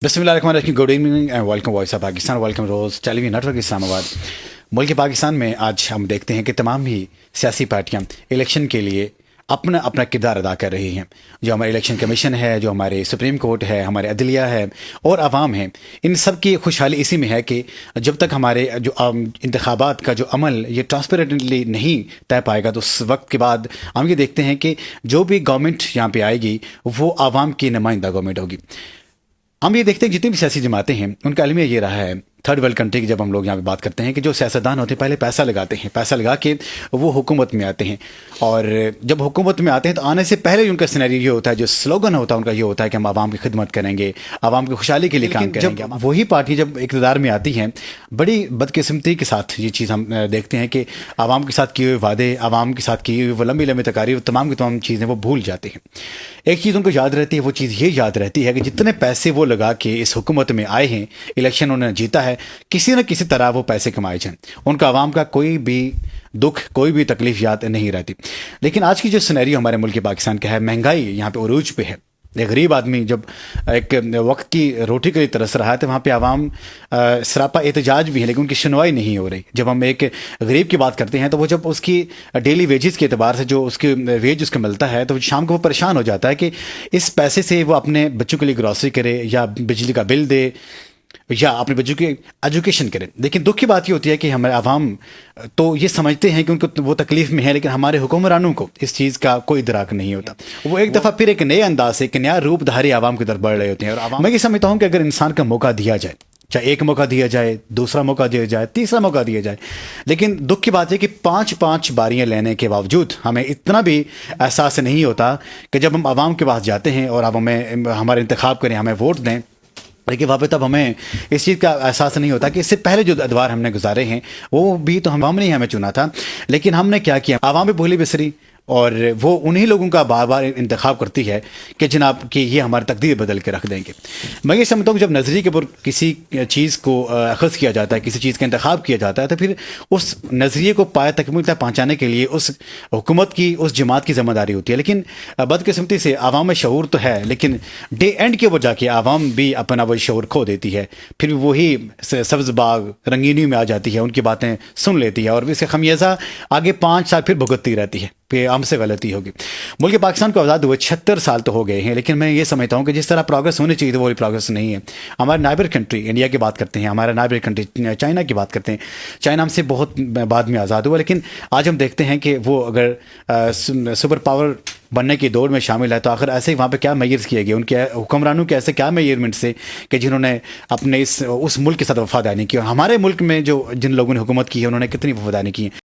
बिस्मिल्लाहिर्रहमानिर्रहीम। Good evening and welcome voice of Pakistan, welcome rose television network Islamabad. मुल्क पाकिस्तान में आज हम देखते हैं कि तमाम ही सियासी पार्टियां इलेक्शन के लिए अपना अपना किरदार अदा कर रही हैं। जो हमारे इलेक्शन कमीशन है, जो हमारे सुप्रीम कोर्ट है, हमारे अदलिया है और आवाम है, इन सब की खुशहाली इसी में है कि जब तक हमारे जो इंतखाबात का जो अमल ये ट्रांसपेरेंटली नहीं तय पाएगा तो उस वक्त के बाद हम ये देखते हैं कि जो भी गवर्नमेंट यहाँ पे आएगी वो आवाम की नुमाइंदा गवर्नमेंट होगी। हम ये देखते हैं जितनी भी सियासी जमातें हैं उनका अलमिया ये रहा है, थर्ड वर्ल्ड कंट्री की जब हम लोग यहाँ पे बात करते हैं कि जो सियासतदान होते हैं पहले पैसा लगाते हैं, पैसा लगा के वो हुकूमत में आते हैं और जब हुकूमत में आते हैं तो आने से पहले उनका सिनेरियो ये होता है, जो स्लोगन होता है उनका ये होता है कि हम आवाम की खिदमत करेंगे, आवाम की खुशहाली के लिए काम करेंगे। जब वही पार्टी जब इक़्तिदार में आती हैं, बड़ी बदकिस्मती के साथ ये चीज़ हम देखते हैं कि आवाम के साथ किए हुए वादे, आवाम के साथ की हुई वो लंबी लंबी तकारीर, तमाम की तमाम चीज़ें वो भूल जाते हैं। एक चीज़ उनको याद रहती है, वो चीज़ ये याद रहती है कि जितने पैसे वो लगा के इस हुकूमत में आए हैं, इलेक्शन उन्होंने जीता है, किसी न किसी तरह वो पैसे कमाए जाएं, उनका आवाम का कोई भी दुख, कोई भी तकलीफ याद नहीं रहती। लेकिन आज की जो सिनेरियो हमारे मुल्क पाकिस्तान का है, महंगाई यहाँ पे उरूज पे है। एक गरीब आदमी जब एक वक्त की रोटी के लिए तरस रहा है तो वहाँ पे आवाम सरापा एहतजाज भी है, लेकिन उनकी सुनवाई नहीं हो रही। जब हम एक गरीब की बात करते हैं तो वो जब उसकी डेली वेजेस के अतबार से जो उसके वेज उसको मिलता है तो शाम को वो परेशान हो जाता है कि इस पैसे से वो अपने बच्चों के लिए ग्रॉसरी करे या बिजली का बिल दे या अपने बच्चों की एजुकेशन करें। लेकिन दुख की बात ये होती है कि हमारे आवाम तो ये समझते हैं कि उनको वो तकलीफ में है, लेकिन हमारे हुक्मरानों को इस चीज़ का कोई इदराक नहीं होता। वो एक दफ़ा फिर एक नए अंदाज से, एक नया रूपधारी आवाम की तरफ बढ़ रहे होते हैं। और मैं ये समझता हूँ कि अगर इंसान का मौका दिया जाए, चाहे एक मौका दिया जाए, दूसरा मौका दिया जाए, तीसरा मौका दिया जाए, लेकिन दुख की बात है कि पाँच पाँच बारियां लेने के बावजूद हमें इतना भी एहसास नहीं होता कि जब हम आवाम के पास जाते हैं और अब हमें हमारे इंतखाब करें, हमें वोट दें, लेकिन वहाँ पे तब हमें इस चीज़ का एहसास नहीं होता कि इससे पहले जो अदवार हमने गुजारे हैं वो भी तो आवाम ने ही हमें चुना था, लेकिन हमने क्या किया, आवाम भी भूली बिसरी और वो उन्हीं लोगों का बार बार इंतखाब करती है कि जनाब कि ये हमारी तकदीर बदल के रख देंगे। मैं ये समझता हूँ कि जब नज़रिए के ऊपर किसी चीज़ को अख़ज़ किया जाता है, किसी चीज़ का इंतखाब किया जाता है, तो फिर उस नज़रिए को पाया तकमील तक पहुँचाने के लिए उस हुकूमत की, उस जमात की ज़िम्मेदारी होती है। लेकिन बदकिस्मती से आवाम में शऊर तो है, लेकिन डे एंड के ऊपर जाके आवाम भी अपना वो शऊर खो देती है। फिर वही सब्ज़ बाग रंगीनी में आ जाती है, उनकी बातें सुन लेती है और इसका खमियाजा आगे 5 साल फिर भुगतती रहती है कि हमसे गलती होगी। मुल्क पाकिस्तान को आज़ाद हुए 76 साल तो हो गए हैं, लेकिन मैं ये समझता हूँ कि जिस तरह प्रोग्रेस होनी चाहिए वो प्रोग्रेस नहीं है। हमारे नाइबर कंट्री इंडिया की बात करते हैं, हमारा नाइबर कंट्री चाइना की बात करते हैं, चाइना हमसे बहुत बाद में आज़ाद हुआ, लेकिन आज हम देखते हैं कि वो अगर सुपर पावर बनने की दौड़ में शामिल है तो आखिर ऐसे ही वहाँ पे क्या मेजर्स किए गए, उनके हुक्मरानों के ऐसे क्या मेजरमेंट से कि जिन्होंने अपने उस मुल्क के साथ वफादारी की। और हमारे मुल्क में जो जिन लोगों ने हुकूमत की है उन्होंने कितनी वफादारी की है।